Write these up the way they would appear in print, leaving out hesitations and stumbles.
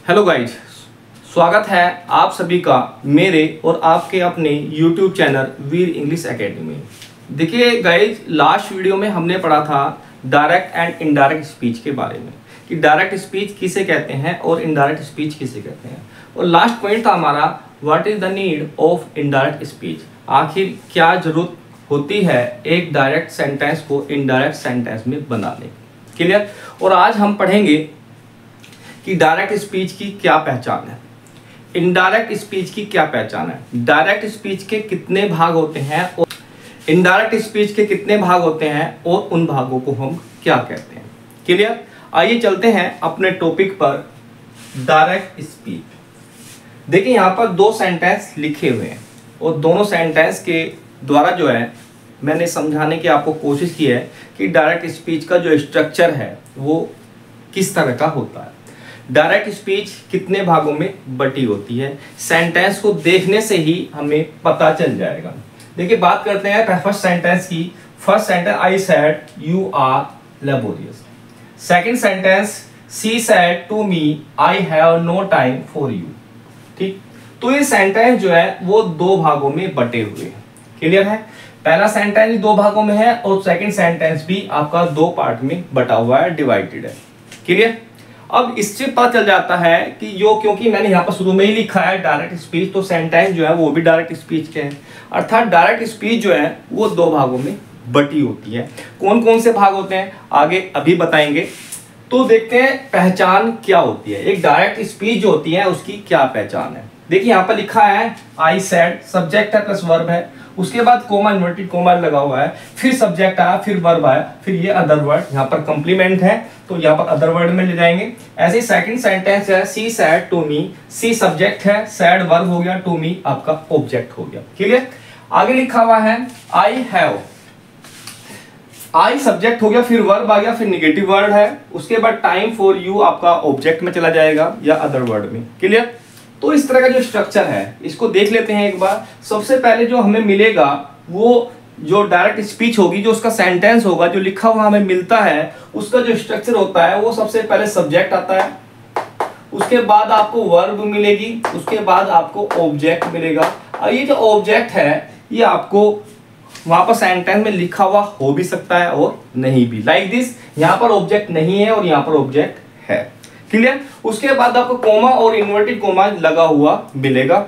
Hello guys, स्वागत है आप सभी का मेरे और आपके अपने YouTube चैनल वीर इंग्लिश एकेडमी में। देखिए गाइज, लास्ट वीडियो में हमने पढ़ा था डायरेक्ट एंड इनडायरेक्ट स्पीच के बारे में कि डायरेक्ट स्पीच किसे कहते हैं और इनडायरेक्ट स्पीच किसे कहते हैं। और लास्ट पॉइंट था हमारा what is the need of indirect speech. आखिर क्या जरूरत होती है एक डायरेक्ट सेंटेंस को इनडायरेक्ट सेंटेंस में बनाने की। क्लियर। और आज हम पढ़ेंगे कि डायरेक्ट स्पीच की क्या पहचान है, इनडायरेक्ट स्पीच की क्या पहचान है, डायरेक्ट स्पीच के कितने भाग होते हैं और इनडायरेक्ट स्पीच के कितने भाग होते हैं और उन भागों को हम क्या कहते हैं। क्लियर। आइए चलते हैं अपने टॉपिक पर, डायरेक्ट स्पीच। देखिए यहाँ पर दो सेंटेंस लिखे हुए हैं और दोनों सेंटेंस के द्वारा जो है मैंने समझाने की आपको कोशिश की है कि डायरेक्ट स्पीच का जो स्ट्रक्चर है वो किस तरह का होता है, डायरेक्ट स्पीच कितने भागों में बटी होती है। सेंटेंस को देखने से ही हमें पता चल जाएगा। देखिए बात करते हैं फर्स्ट सेंटेंस की। First sentence I said you are laborious. Second sentence she said to me I have no time for you. ठीक, तो ये सेंटेंस जो है वो दो भागों में बटे हुए हैं। क्लियर है। पहला सेंटेंस दो भागों में है और सेकंड सेंटेंस भी आपका दो पार्ट में बटा हुआ है, डिवाइडेड है। क्लियर। अब इससे पता चल जाता है कि क्योंकि मैंने यहाँ पर शुरू में ही लिखा है डायरेक्ट स्पीच, तो सेंटेंस जो है वो भी डायरेक्ट स्पीच के हैं। अर्थात डायरेक्ट स्पीच जो है वो दो भागों में बटी होती है। कौन कौन से भाग होते हैं आगे अभी बताएंगे। तो देखते हैं पहचान क्या होती है, एक डायरेक्ट स्पीच जो होती है उसकी क्या पहचान है। देखिए यहाँ पर लिखा है आई सेड, सब्जेक्ट है प्लस वर्ब है, उसके बाद कोमा इन्वर्टेड कोमा लगा हुआ है, फिर सब्जेक्ट आया, फिर वर्ब आया, फिर ये अदर वर्ड, यहाँ पर कंप्लीमेंट है तो यहाँ पर अदर वर्ड में ले जाएंगे। ऐसे ही सेकंड सेंटेंस है she said to me, she subject है, सैड वर्ब हो गया, टू मी आपका ऑब्जेक्ट हो गया। क्लियर। आगे लिखा हुआ है आई हैव, आई सब्जेक्ट हो गया, फिर वर्ब आ गया, फिर निगेटिव वर्ड है, उसके बाद टाइम फॉर यू आपका ऑब्जेक्ट में चला जाएगा या अदर वर्ड में। क्लियर। तो इस तरह का जो स्ट्रक्चर है इसको देख लेते हैं एक बार। सबसे पहले जो हमें मिलेगा वो जो डायरेक्ट स्पीच होगी, जो उसका सेंटेंस होगा जो लिखा हुआ हमें मिलता है, उसका जो स्ट्रक्चर होता है वो सबसे पहले सब्जेक्ट आता है, उसके बाद आपको वर्ब मिलेगी, उसके बाद आपको ऑब्जेक्ट मिलेगा। और ये जो ऑब्जेक्ट है ये आपको वहां पर सेंटेंस में लिखा हुआ हो भी सकता है और नहीं भी। लाइक दिस, यहाँ पर ऑब्जेक्ट नहीं है और यहाँ पर ऑब्जेक्ट है। क्लियर। उसके बाद आपको कोमा और इन्वर्टेड कोमा लगा हुआ मिलेगा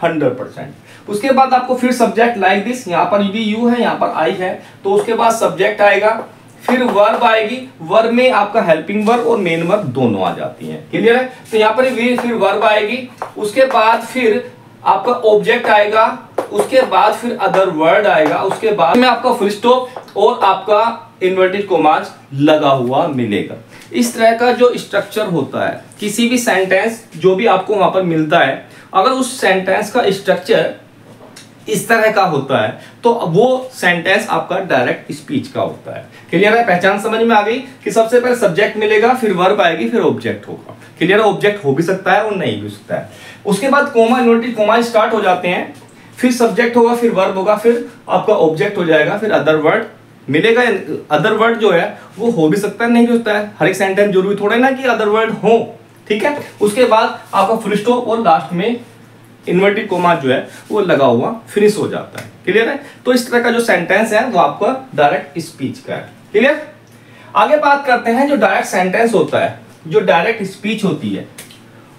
100%। उसके बाद आपको फिर सब्जेक्ट लाइक दिस, यहाँ पर भी यू है, यहाँ पर आई है, तो उसके बाद सब्जेक्ट आएगा, फिर वर्ब आएगी, वर्ब में आपका हेल्पिंग वर्ब और मेन वर्ब दोनों आ जाती हैं। क्लियर है। तो यहाँ पर भी फिर वर्ब आएगी, उसके बाद फिर आपका ऑब्जेक्ट आएगा, उसके बाद फिर अदर वर्ड आएगा, उसके बाद में आपका फुल स्टॉप और आपका इन्वर्टेड कोमाज लगा हुआ मिलेगा। इस तरह का जो स्ट्रक्चर होता है किसी भी सेंटेंस जो भी आपको वहां पर मिलता है, अगर उस सेंटेंस का स्ट्रक्चर इस तरह का होता है तो वो सेंटेंस आपका डायरेक्ट स्पीच का होता है। क्लियर है। पहचान समझ में आ गई कि सबसे पहले सब्जेक्ट मिलेगा, फिर वर्ब आएगी, फिर ऑब्जेक्ट होगा। क्लियर है। ऑब्जेक्ट हो भी सकता है और नहीं भी हो सकता है। उसके बाद कोमा इन्वर्टेड कोमा स्टार्ट हो जाते हैं, फिर सब्जेक्ट होगा, फिर वर्ब होगा, फिर आपका ऑब्जेक्ट हो जाएगा, फिर अदर वर्ड मिलेगा। अदर वर्ड जो है वो हो भी सकता है, नहीं भी हो सकता है। हर एक सेंटेंस जरूरी थोड़ा ना कि अदर वर्ड हो। ठीक है। उसके बाद आपका फुल स्टॉप और लास्ट में इन्वर्टेड कोमा जो है वो लगा हुआ फिनिश हो जाता है। क्लियर है। तो इस तरह का जो सेंटेंस है वो आपका डायरेक्ट स्पीच का है। क्लियर। आगे बात करते हैं जो डायरेक्ट सेंटेंस होता है, जो डायरेक्ट स्पीच होती है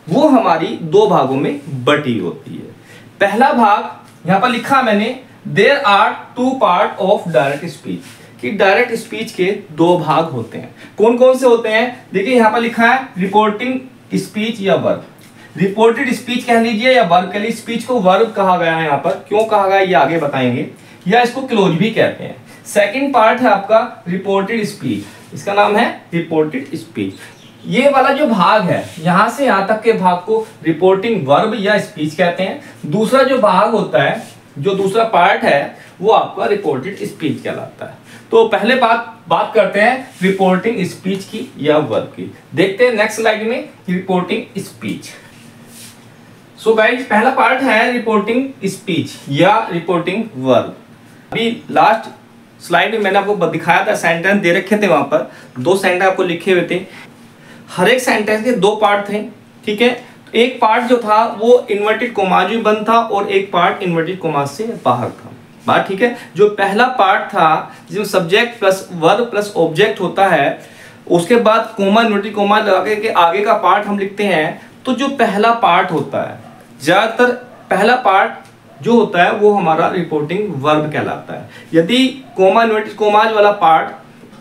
वो हमारी दो भागों में बटी होती है। पहला भाग यहाँ पर लिखा मैंने there are two part of direct speech, कि डायरेक्ट स्पीच के दो भाग होते हैं। कौन कौन से होते हैं। देखिए यहाँ पर लिखा है रिपोर्टिंग स्पीच या वर्ब। रिपोर्टेड स्पीच कह लीजिए या वर्ब कह लीजिए। स्पीच को वर्ब कहा गया है, यहाँ पर क्यों कहा गया ये आगे बताएंगे, या इसको क्लोज भी कहते हैं। सेकंड पार्ट है आपका रिपोर्टेड स्पीच, इसका नाम है रिपोर्टेड स्पीच। ये वाला जो भाग है यहां से यहां तक के भाग को रिपोर्टिंग वर्ब या स्पीच कहते हैं। दूसरा जो भाग होता है, जो दूसरा पार्ट है वो आपका रिपोर्टेड स्पीच कहलाता है। तो पहले बात करते हैं रिपोर्टिंग स्पीच की या वर्ब की। देखते हैं नेक्स्ट स्लाइड में रिपोर्टिंग स्पीच। सो गाइस, पहला पार्ट है रिपोर्टिंग स्पीच या रिपोर्टिंग वर्ब। अभी लास्ट स्लाइड में मैंने आपको दिखाया था, सेंटेंस दे रखे थे, वहां पर दो सेंटेंस आपको लिखे हुए थे। हर एक सेंटेंस के दो पार्ट थे। ठीक है। तो एक पार्ट जो था वो इन्वर्टेड कोमाज में बंद था और एक पार्ट इन्वर्टेड कोमाज से बाहर था। बात ठीक है। जो पहला पार्ट था जिसमें subject plus verb plus object होता है, उसके बाद कोमा इन्वर्टेड कोमा लगा के आगे का पार्ट हम लिखते हैं। तो जो पहला पार्ट होता है, ज्यादातर पहला पार्ट जो होता है वो हमारा रिपोर्टिंग वर्ब कहलाता है। यदि कोमा इन्वर्टेड कोमाज वाला पार्ट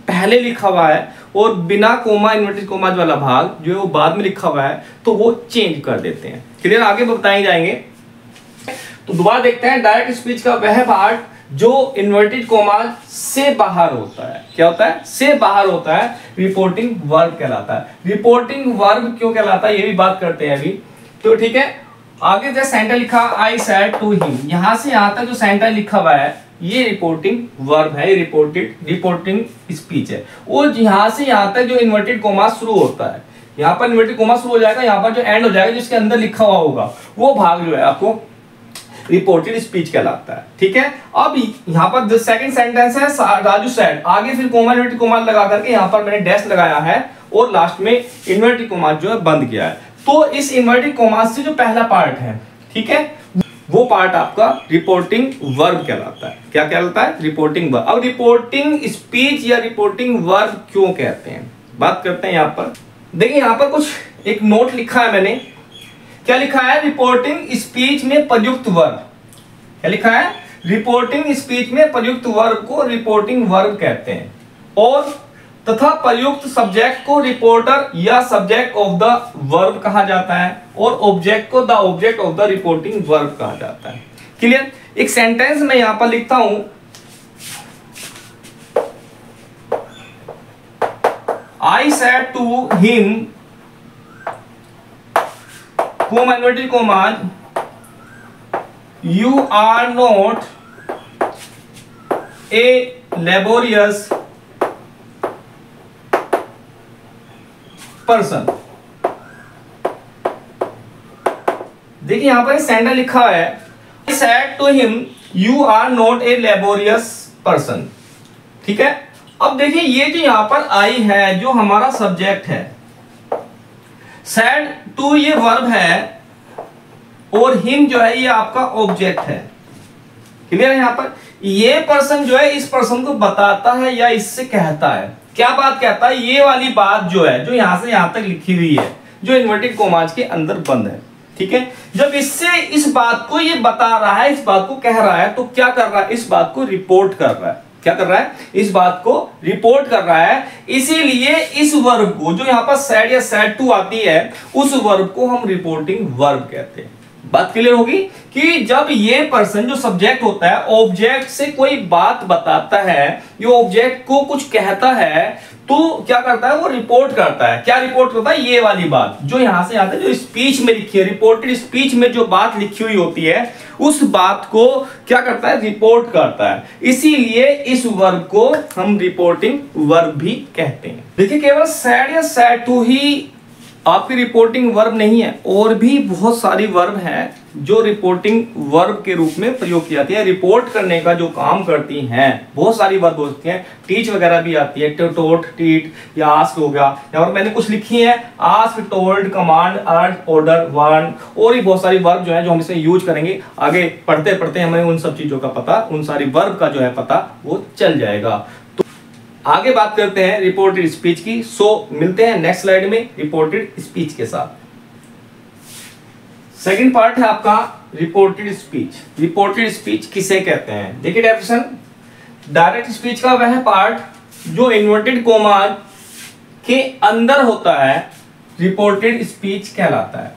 पहले लिखा हुआ है और बिना कोमा इन्वर्टेड कोमाज वाला भाग जो है वो बाद में लिखा हुआ है, तो वो चेंज कर देते हैं। क्लियर, आगे बताए जाएंगे। तो दोबारा देखते हैं, डायरेक्ट स्पीच का वह पार्ट जो इन्वर्टेड कोमाज से बाहर होता है, क्या होता है, से बाहर होता है, रिपोर्टिंग वर्ब कहलाता है। रिपोर्टिंग वर्ब क्यों कहलाता है ये भी बात करते हैं अभी। तो ठीक है, आगे जो सेंटेंस लिखा आई सेड टू हिम, यहां से यहां तक जो सेंटेंस लिखा हुआ है ये रिपोर्टिंग वर्ब है, रिपोर्टिंग स्पीच है। और यहां से यहां तक जो इन्वर्टेड कोमा शुरू होता है, यहां पर इन्वर्टेड कोमा शुरू हो जाएगा, यहां पर जो एंड हो जाएगा जिसके अंदर लिखा हुआ होगा वो भाग जो है आपको रिपोर्टेड स्पीच कहलाता है। ठीक है, अब यहां पर जो सेकंड सेंटेंस है राजू सेड, आगे फिर कोमा इन्वर्टेड कोमा लगा करके यहां पर मैंने डैश लगाया है और लास्ट में इन्वर्टेड कोमा जो है बंद किया है। तो इस इन्वर्टेड कोमा से जो पहला पार्ट है, ठीक है, वो पार्ट आपका रिपोर्टिंग वर्ब कहलाता है। क्या कहलाता है, रिपोर्टिंग वर्ब। अब रिपोर्टिंग स्पीच या रिपोर्टिंग वर्ब क्यों कहते हैं, बात करते हैं। यहां पर देखिए, यहां पर कुछ एक नोट लिखा है मैंने, क्या लिखा है, रिपोर्टिंग स्पीच में प्रयुक्त वर्ब। क्या लिखा है, रिपोर्टिंग स्पीच में प्रयुक्त वर्ब को रिपोर्टिंग वर्ब कहते हैं, और तथा प्रयुक्त सब्जेक्ट को रिपोर्टर या सब्जेक्ट ऑफ द वर्ब कहा जाता है, और ऑब्जेक्ट को the object of the reporting verb कहा जाता है। क्लियर। एक सेंटेंस में यहां पर लिखता हूं, I said to him comma inverted commas you are not a laborious person. देखिए यहां पर सेंटेंस लिखा है, I said to him you are not a laborious person. ठीक है, अब देखिए ये जो यहां पर आई है जो हमारा सब्जेक्ट है, सेड टू ये वर्ब है और हिम जो है ये आपका ऑब्जेक्ट है। क्लियर है। यहां पर ये पर्सन जो है इस पर्सन को बताता है या इससे कहता है, क्या बात कहता है, ये वाली बात जो है जो यहां से यहां तक लिखी हुई है जो इन्वर्टेड कोमाज के अंदर बंद है। ठीक है, जब इससे इस बात को ये बता रहा है, इस बात को कह रहा है, तो क्या कर रहा है, इस बात को रिपोर्ट कर रहा है। क्या कर रहा है, इस बात को रिपोर्ट कर रहा है। इसीलिए इस वर्ब को जो यहां पर सेड या सेड टू आती है, उस वर्ब को हम रिपोर्टिंग वर्ब कहते हैं। बात क्लियर होगी कि जब ये पर्सन जो सब्जेक्ट होता है ऑब्जेक्ट से कोई बात बताता है, ये ऑब्जेक्ट को कुछ कहता है, तो क्या करता है, वो रिपोर्ट करता है। क्या रिपोर्ट करता है, ये वाली बात जो यहां से आता है, जो स्पीच में लिखी है, रिपोर्टेड स्पीच में जो बात लिखी हुई होती है, उस बात को क्या करता है, रिपोर्ट करता है। इसीलिए इस वर्ब को हम रिपोर्टिंग वर्ब भी कहते हैं। देखिए, केवल सैड या सैड टू ही आपकी रिपोर्टिंग वर्ब नहीं है, और भी बहुत सारी वर्ब हैं जो रिपोर्टिंग वर्ब के रूप में प्रयोग की जाती है। रिपोर्ट करने का जो काम करती हैं, बहुत सारी वर्ब होती हैं, टीच वगैरह भी आती है, टोट, टीट या आस्क हो गया, और मैंने कुछ लिखी है, आस्क, टोल्ड, कमांड, अर्ज, ऑर्डर, वार्न, और भी बहुत सारी वर्ब जो है जो हम इसे यूज करेंगे। आगे पढ़ते पढ़ते हमें उन सब चीजों का पता, उन सारी वर्ब का जो है पता वो चल जाएगा। आगे बात करते हैं रिपोर्टेड स्पीच की। सो मिलते हैं नेक्स्ट स्लाइड में रिपोर्टेड स्पीच के साथ। सेकंड पार्ट है आपका रिपोर्टेड स्पीच। रिपोर्टेड स्पीच किसे कहते हैं, देखिए डेफिनेशन, डायरेक्ट स्पीच का वह पार्ट जो इन्वर्टेड कोमाज के अंदर होता है, रिपोर्टेड स्पीच कहलाता है।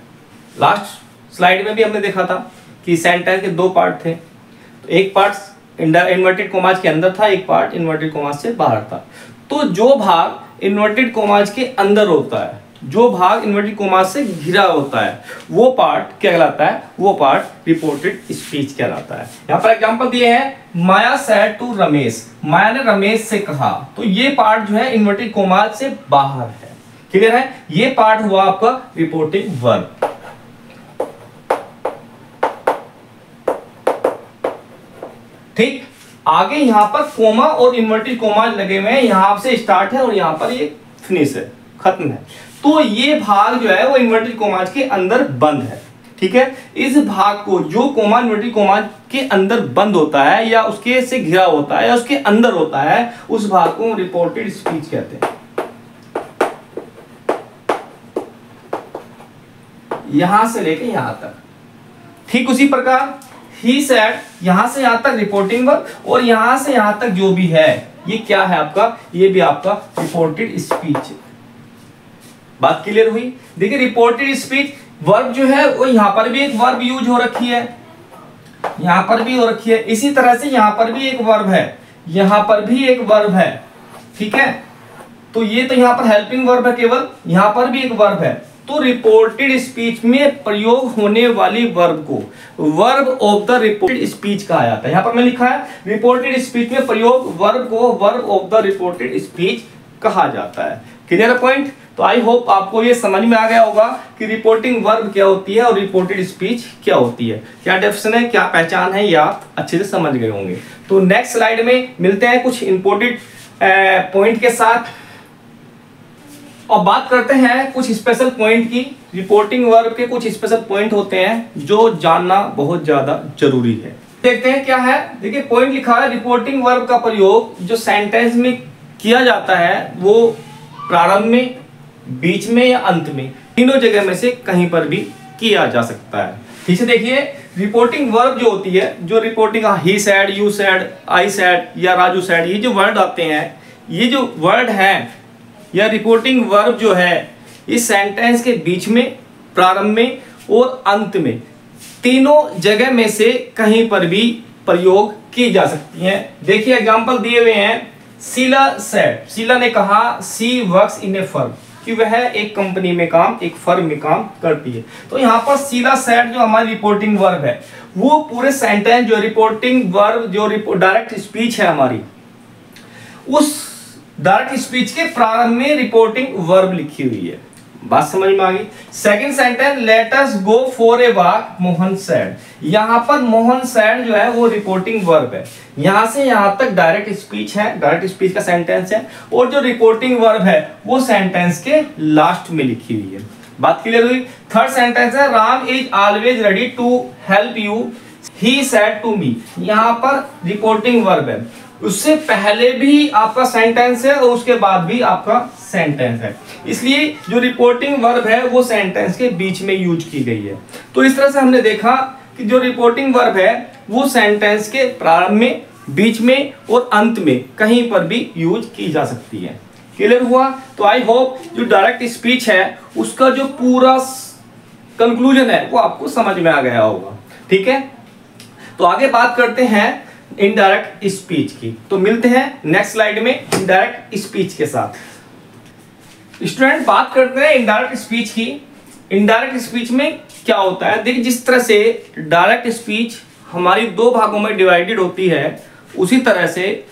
लास्ट स्लाइड में भी हमने देखा था कि सेंटेंस के दो पार्ट थे, तो एक पार्ट इन्वर्टेड कोमाज के अंदर था, एक पार्ट इन्वर्टेड कोमाज से बाहर था। तो जो भाग इन्वर्टेड कोमाज के अंदर होता है, जो भाग इन्वर्टेड कोमाज से घिरा होता है, वो पार्ट क्या कहलाता है, वो पार्ट रिपोर्टेड स्पीच कहलाता है। यहाँ पर एग्जांपल दिए हैं, माया सेड टू रमेश, माया ने रमेश से कहा, तो ये पार्ट जो है इन्वर्टेड कोमाज से बाहर है। क्लियर है, ये पार्ट हुआ आपका रिपोर्टिंग वर्ब। ठीक, आगे यहां पर कोमा और इन्वर्टेड कोमा लगे हुए हैं, यहां से स्टार्ट है और यहां पर ये फिनिश है, खत्म है। तो ये भाग जो है वो इन्वर्टेड कोमाज के अंदर बंद है। ठीक है, इस भाग को जो कोमा इन्वर्टेड कोमाज के अंदर बंद होता है या उसके से घिरा होता है या उसके अंदर होता है, उस भाग को रिपोर्टेड स्पीच कहते हैं। यहां से लेके यहां तक। ठीक उसी प्रकार ही सेड, यहां से यहां तक रिपोर्टिंग वर्ब, और यहां से यहां तक जो भी है ये क्या है आपका, ये भी आपका रिपोर्टेड स्पीच। बात क्लियर हुई? देखिए रिपोर्टेड स्पीच वर्ब जो है वो यहां पर भी एक वर्ब यूज हो रखी है, यहां पर भी हो रखी है, इसी तरह से यहां पर भी एक वर्ब है, यहां पर भी एक वर्ब है। ठीक है, तो ये तो यहां पर हेल्पिंग वर्ब है केवल, यहां पर भी एक वर्ब है। तो रिपोर्टेड स्पीच में प्रयोग होने वाली वर्ब को verb of the reported speech कहा जाता है। यहां पर मैं लिखा है रिपोर्टेड स्पीच में प्रयोग वर्ब को verb of the reported speech कहा जाता है। Clear point? तो आई होप आपको ये समझ में आ गया होगा कि रिपोर्टिंग वर्ब क्या होती है और रिपोर्टेड स्पीच क्या होती है, क्या डेफिनेशन है, क्या पहचान है, या आप अच्छे से समझ गए होंगे। तो नेक्स्ट स्लाइड में मिलते हैं कुछ इंपोर्टेंट पॉइंट के साथ और बात करते हैं कुछ स्पेशल पॉइंट की। रिपोर्टिंग वर्ब के कुछ स्पेशल पॉइंट होते हैं जो जानना बहुत ज्यादा जरूरी है। देखते हैं क्या है। देखिए पॉइंट लिखा है, रिपोर्टिंग वर्ब का प्रयोग जो सेंटेंस में किया जाता है वो प्रारंभ में, बीच में या अंत में, तीनों जगह में से कहीं पर भी किया जा सकता है। ठीक है, देखिए रिपोर्टिंग वर्ब जो होती है, जो reporting he said, you said, I said या राजू सेड, ये जो वर्ड आते हैं, ये जो वर्ड है या रिपोर्टिंग वर्ब जो है, इस सेंटेंस के बीच में, प्रारंभ में और अंत में, तीनों जगह में से कहीं पर भी प्रयोग की जा सकती हैं। देखिए एग्जांपल दिए हुए हैं। शीला सेड, शीला ने कहा सी वर्क्स इन ए फर्म, कि वह एक कंपनी में काम, एक फर्म में काम करती है। तो यहाँ पर शीला सेड जो हमारी रिपोर्टिंग वर्ब है, वो पूरे सेंटेंस जो रिपोर्टिंग वर्ब जो डायरेक्ट स्पीच है हमारी, उस डायरेक्ट स्पीच के प्रारंभ में रिपोर्टिंग वर्ब लिखी हुई है। बात समझ में आ गई? Second sentence, let us go for a walk Mohan said, यहां पर मोहन सेड जो है वो रिपोर्टिंग वर्ब है, यहां से यहां तक डायरेक्ट स्पीच है, डायरेक्ट स्पीच का सेंटेंस है, और जो रिपोर्टिंग वर्ब है वो सेंटेंस के लास्ट में लिखी हुई है। बात क्लियर हुई? थर्ड सेंटेंस है, Ram is always ready to help you he said to me, यहां पर रिपोर्टिंग वर्ब है, उससे पहले भी आपका सेंटेंस है और उसके बाद भी आपका सेंटेंस है, इसलिए जो रिपोर्टिंग वर्ब है वो सेंटेंस के बीच में यूज की गई है। तो इस तरह से हमने देखा कि जो रिपोर्टिंग वर्ब है वो सेंटेंस के प्रारंभ में, बीच में और अंत में कहीं पर भी यूज की जा सकती है। क्लियर हुआ? तो आई होप जो डायरेक्ट स्पीच है उसका जो पूरा कंक्लूजन है वो आपको समझ में आ गया होगा। ठीक है, तो आगे बात करते हैं इनडायरेक्ट स्पीच की। तो मिलते हैं नेक्स्ट स्लाइड में इनडायरेक्ट स्पीच के साथ। स्टूडेंट बात करते हैं इनडायरेक्ट स्पीच की। इनडायरेक्ट स्पीच में क्या होता है? देखिए जिस तरह से डायरेक्ट स्पीच हमारी दो भागों में डिवाइडेड होती है, उसी तरह से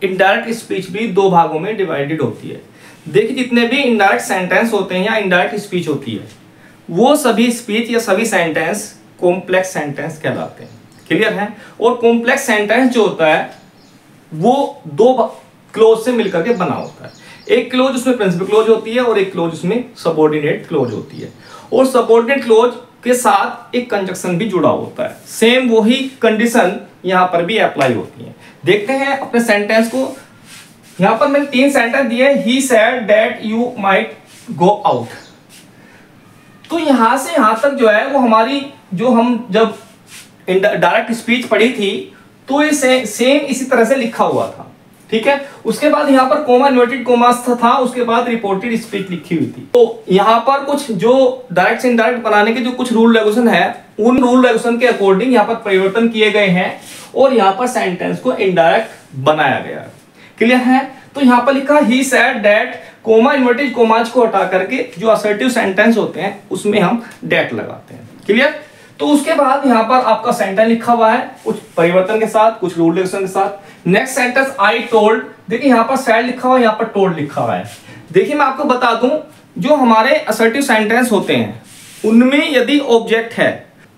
इनडायरेक्ट स्पीच भी दो भागों में डिवाइडेड होती है। देखिए जितने भी इनडायरेक्ट सेंटेंस होते हैं या इनडायरेक्ट स्पीच होती है, वो सभी स्पीच या सभी सेंटेंस कॉम्प्लेक्स सेंटेंस कहलाते हैं। क्लियर है? और कॉम्प्लेक्स सेंटेंस जो होता है वो दो क्लोज से मिलकर के बना होता है। एक क्लोज उसमें प्रिंसिपल क्लोज होती है और एक क्लोज उसमें सबऑर्डिनेट क्लोज होती है, और सबऑर्डिनेट क्लोज के साथ एक कंजक्शन भी जुड़ा होता है। सेम वही कंडीशन यहां पर भी अप्लाई होती है। देखते हैं अपने सेंटेंस को। यहां पर मैंने 3 सेंटेंस दिए, he said that you might go out. तो यहां से यहां तक जो है वो हमारी, जो हम जब डायरेक्ट स्पीच पढ़ी थी तो ये सेम इसी तरह से लिखा हुआ था। ठीक है, उसके बाद यहाँ पर कोमा इन्वर्टेड कोमा था, उसके बाद रिपोर्टेड स्पीच लिखी हुई थी। तो यहाँ पर कुछ जो डायरेक्ट से इनडायरेक्ट बनाने के जो कुछ रूल रेगुलेशन है, उन रूल रेगुलेशन के अकॉर्डिंग यहाँ पर परिवर्तन किए गए हैं और यहाँ पर सेंटेंस को इनडायरेक्ट बनाया गया है। क्लियर है? तो यहाँ पर लिखा he said that, coma inverted commas को हटा करके जो असर्टिव सेंटेंस होते हैं उसमें हम डेट लगाते हैं। क्लियर? तो उसके बाद यहाँ पर आपका सेंटेंस लिखा हुआ है कुछ परिवर्तन के साथ, कुछ रूल रेगुलेशन के साथ। नेक्स्ट सेंटेंस आई टोल्ड, देखिए यहाँ पर सैड लिखा हुआ है, यहाँ पर टोल्ड लिखा हुआ है। देखिए मैं आपको बता दूं, जो हमारे असर्टिव सेंटेंस होते हैं उनमें यदि ऑब्जेक्ट है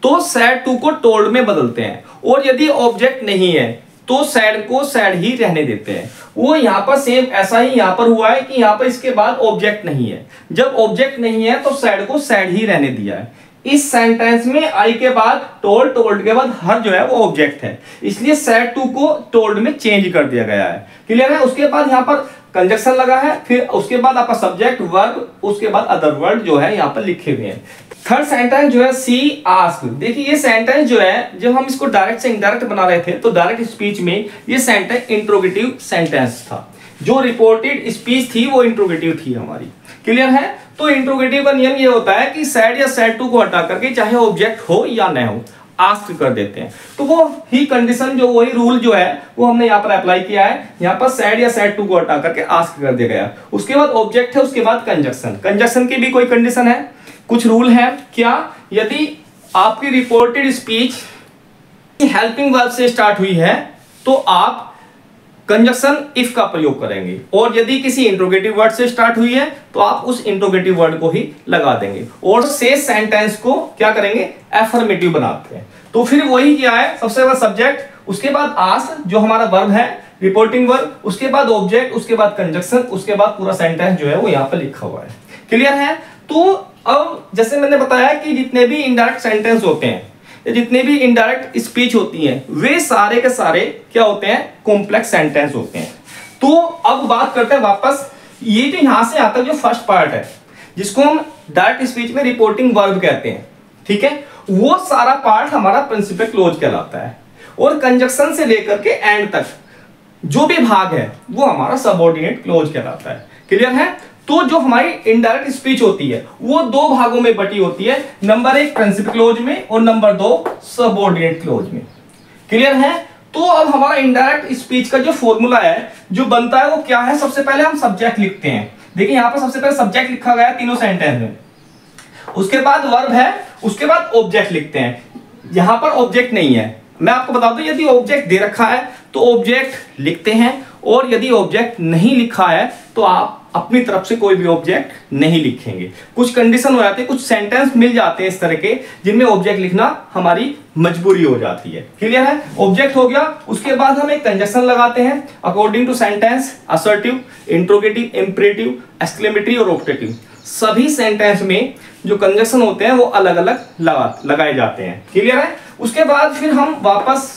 तो सैड टू को टोल्ड में बदलते हैं, और यदि ऑब्जेक्ट नहीं है तो सैड को सैड ही रहने देते हैं। वो यहाँ पर सेम ऐसा ही यहाँ पर हुआ है कि यहाँ पर इसके बाद ऑब्जेक्ट नहीं है। जब ऑब्जेक्ट नहीं है तो सैड को सैड ही रहने दिया है। इस सेंटेंस में आई के बाद टोल्ड, टोल्ड के बाद हर जो है वो ऑब्जेक्ट है, इसलिए सैड टू को टोल्ड में चेंज कर दिया गया है। क्लियर है। उसके बाद यहाँ पर कंजक्शन लगा है, फिर उसके बाद आपका सब्जेक्ट, वर्ब, उसके बाद अदर वर्ड जो है यहाँ पर लिखे हुए हैं। थर्ड सेंटेंस जो है सी आस्क। देखिए ये सेंटेंस जो है, जब हम इसको डायरेक्ट से इनडायरेक्ट बना रहे थे तो डायरेक्ट स्पीच में ये सेंटेंस इंट्रोगेटिव सेंटेंस था। जो रिपोर्टेड स्पीच थी वो इंट्रोगेटिव थी हमारी। क्लियर है। तो इंट्रोगेटिव का नियम ये होता है कि सैड या सैड टू को हटा करके चाहे ऑब्जेक्ट हो या न हो आस्क कर देते हैं। तो वो ही कंडीशन, जो वही रूल जो है वो हमने यहाँ पर अप्लाई किया है। यहाँ पर सैड या सैड टू को हटा करके आस्क कर दिया गया। उसके बाद ऑब्जेक्ट है, उसके बाद कंजक्शन। कंजक्शन की भी कोई कंडीशन है, कुछ रूल है। क्या? यदि आपकी रिपोर्टेड स्पीच हेल्पिंग वर्ब से स्टार्ट हुई है तो आप कंजक्शन इफ का प्रयोग करेंगे, और यदि किसी इंट्रोगेटिव वर्ड से स्टार्ट हुई है तो आप उस इंट्रोगेटिव वर्ड को ही लगा देंगे, और शेष सेंटेंस को क्या करेंगे? एफर्मेटिव बनाते हैं। तो फिर वही क्या है, सबसे पहले सब्जेक्ट, उसके बाद आस्क जो हमारा वर्ब है, रिपोर्टिंग वर्ब, उसके बाद ऑब्जेक्ट, उसके बाद कंजक्शन, उसके बाद पूरा सेंटेंस जो है वो यहाँ पर लिखा हुआ है। क्लियर है। तो अब जैसे मैंने बताया कि जितने भी इनडायरेक्ट सेंटेंस होते हैं, जितने भी इनडायरेक्ट स्पीच होती हैं, वे सारे के सारे क्या होते हैं? कॉम्प्लेक्स सेंटेंस होते हैं। तो अब बात करते हैं वापस, ये जो यहां से आता है जो फर्स्ट पार्ट है, जिसको हम डायरेक्ट स्पीच में रिपोर्टिंग वर्ब कहते हैं, ठीक है, वो सारा पार्ट हमारा प्रिंसिपल क्लोज कहलाता है, और कंजक्शन से लेकर के एंड तक जो भी भाग है वो हमारा सबऑर्डिनेट क्लोज कहलाता है। क्लियर है। तो जो हमारी इनडायरेक्ट स्पीच होती है वो दो भागों में बटी होती है, नंबर 1 प्रिंसिपल क्लोज में और नंबर 2 सबऑर्डिनेट क्लोज में। क्लियर है। तो अब हमारा इनडायरेक्ट स्पीच का जो फॉर्मूला है जो बनता है वो क्या है? सबसे पहले हम सब्जेक्ट लिखते हैं। देखिए यहाँ पर सबसे पहले सब्जेक्ट लिखा गया है तीनों सेंटेंस में, उसके बाद वर्ब है, उसके बाद ऑब्जेक्ट लिखते हैं। यहां पर ऑब्जेक्ट नहीं है, मैं आपको बता दूं, यदि ऑब्जेक्ट दे रखा है तो ऑब्जेक्ट लिखते हैं, और यदि ऑब्जेक्ट नहीं लिखा है तो आप अपनी तरफ से कोई भी ऑब्जेक्ट नहीं लिखेंगे। कुछ कंडीशन हो जाती है, कुछ सेंटेंस मिल जाते हैं इस तरह के जिनमें ऑब्जेक्ट लिखना हमारी मजबूरी हो जाती है। क्लियर है। ऑब्जेक्ट हो गया, उसके बाद हम एक कंजक्शन लगाते हैं according to sentence, assertive, interrogative, imperative, exclamatory और ऑप्टेटिव। सभी सेंटेंस में जो कंजक्शन होते हैं वो अलग अलग लगाए जाते हैं। क्लियर है। उसके बाद फिर हम वापस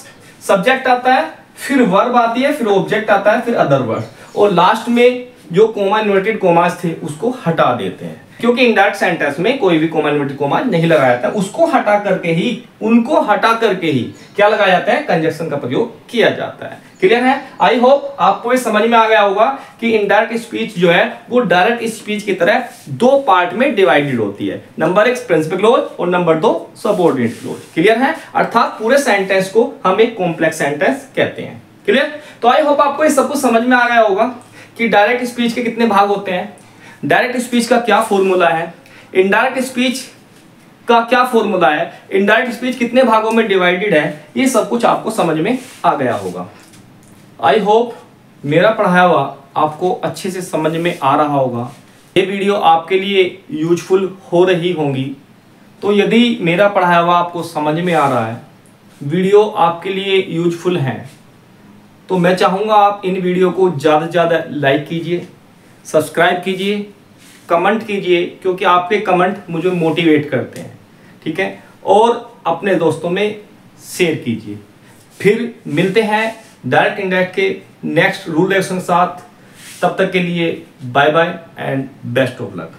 सब्जेक्ट आता है, फिर वर्ब आती है, फिर ऑब्जेक्ट आता है, फिर अदर वर्ड, और लास्ट में जो कोमा इन्वर्टेड कोमास थे उसको हटा देते हैं, क्योंकि इनडायरेक्ट सेंटेंस में कोई भी कोमा इन्वर्टेड कोमा नहीं लगाया जाता, उसको हटा करके ही, उनको हटा करके ही क्या लगाया जाता है? कंजक्शन का प्रयोग किया जाता है। क्लियर है। आई होप आपको ये समझ में आ गया होगा कि इनडायरेक्ट स्पीच जो है वो डायरेक्ट स्पीच की तरह दो पार्ट में डिवाइडेड होती है, नंबर 1 प्रिंसिपल क्लोज और नंबर 2 सबऑर्डिनेट क्लोज। क्लियर है। अर्थात पूरे सेंटेंस को हम एक कॉम्प्लेक्स सेंटेंस कहते हैं। क्लियर। तो आई होप आपको ये सब कुछ समझ में आ गया होगा कि डायरेक्ट स्पीच के कितने भाग होते हैं, डायरेक्ट स्पीच का क्या फॉर्मूला है, इनडायरेक्ट स्पीच का क्या फॉर्मूला है, इनडायरेक्ट स्पीच कितने भागों में डिवाइडेड है, ये सब कुछ आपको समझ में आ गया होगा। आई होप मेरा पढ़ाया हुआ आपको अच्छे से समझ में आ रहा होगा। ये वीडियो आपके लिए यूजफुल हो रही होंगी। तो यदि मेरा पढ़ाया हुआ आपको समझ में आ रहा है, वीडियो आपके लिए यूजफुल है, तो मैं चाहूँगा आप इन वीडियो को ज़्यादा से ज़्यादा लाइक कीजिए, सब्सक्राइब कीजिए, कमेंट कीजिए, क्योंकि आपके कमेंट मुझे मोटिवेट करते हैं। ठीक है। और अपने दोस्तों में शेयर कीजिए। फिर मिलते हैं डायरेक्ट इनडायरेक्ट के नेक्स्ट रूल लेसन के साथ। तब तक के लिए bye bye and best of luck.